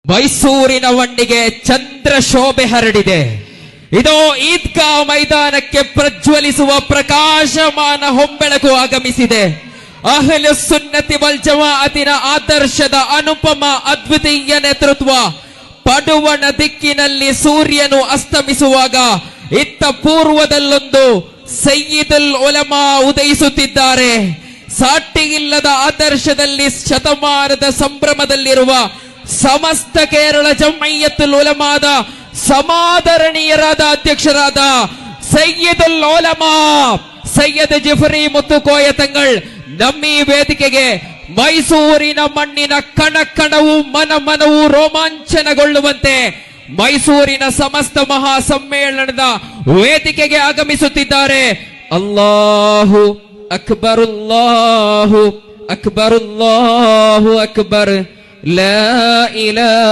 ಮೈಸೂರಿನ ಮಣ್ಣಿಗೆ ಚಂದ್ರ ಶೋಭೆ ಹರಡಿದೆ. ಇದು ಈದ್ಗಾ ಮೈದಾನಕ್ಕೆ ಪ್ರಜ್ವಲಿಸುವ ಪ್ರಕಾಶಮಾನ ಹೊಂಬೆಳಕು ಆಗಮಿಸಿದೆ. ಅಹ್ಲು ಸುನ್ನತಿ ವಲ್ ಜಮಾಅತಿನ ಆದರ್ಶದ ಅನುಪಮ ಅದ್ವಿತೀಯ ನೇತೃತ್ವ. ಪಡುವಣ ದಿಕ್ಕಿನಲ್ಲಿ ಸೂರ್ಯನು ಅಸ್ತಮಿಸುವಾಗ ಇತ್ತ ಪೂರ್ವದಲ್ಲೊಂದು ಸಯ್ಯಿದುಲ್ ಉಲಮಾ ಉದಯಿಸುತ್ತಿದ್ದಾರೆ. ಸಾಟಿಯಿಲ್ಲದ ಆದರ್ಶದಲ್ಲಿ ಶತಮಾನದ ಸಂಭ್ರಮದಲ್ಲಿರುವ ಸಮಸ್ತ ಕೇರಳ ಜಮೈಯತುಲ್ ಉಲಮಾದ ಸಮಾದರಣೀಯರಾದ ಅಧ್ಯಕ್ಷರಾದ ಸಯ್ಯಿದುಲ್ ಉಲಮಾ ಸೈಯದ್ ಜಿಫ್ರಿ ಮುತ್ತುಕೋಯ ತಂಗಳ್ ನಮ್ಮಿ ವೇದಿಕೆಗೆ ಮೈಸೂರಿನ ಮಣ್ಣಿನ ಕಣಕಣವು ಮನಮನವು ರೋಮಾಂಚನಗೊಳ್ಳುವಂತೆ ಮೈಸೂರಿನ ಸಮಸ್ತ ಮಹಾ ಸಮ್ಮೇಳನದ ವೇದಿಕೆಗೆ ಆಗಮಿಸುತ್ತಿದ್ದಾರೆ. ಅಲ್ಲಾಹು ಅಕ್ಬರ್, ಅಲ್ಲಾಹು ಅಕ್ಬರ್, ಅಲ್ಲಾಹು ಅಕ್ಬರ್, ಲಾ ಇಲಾಹ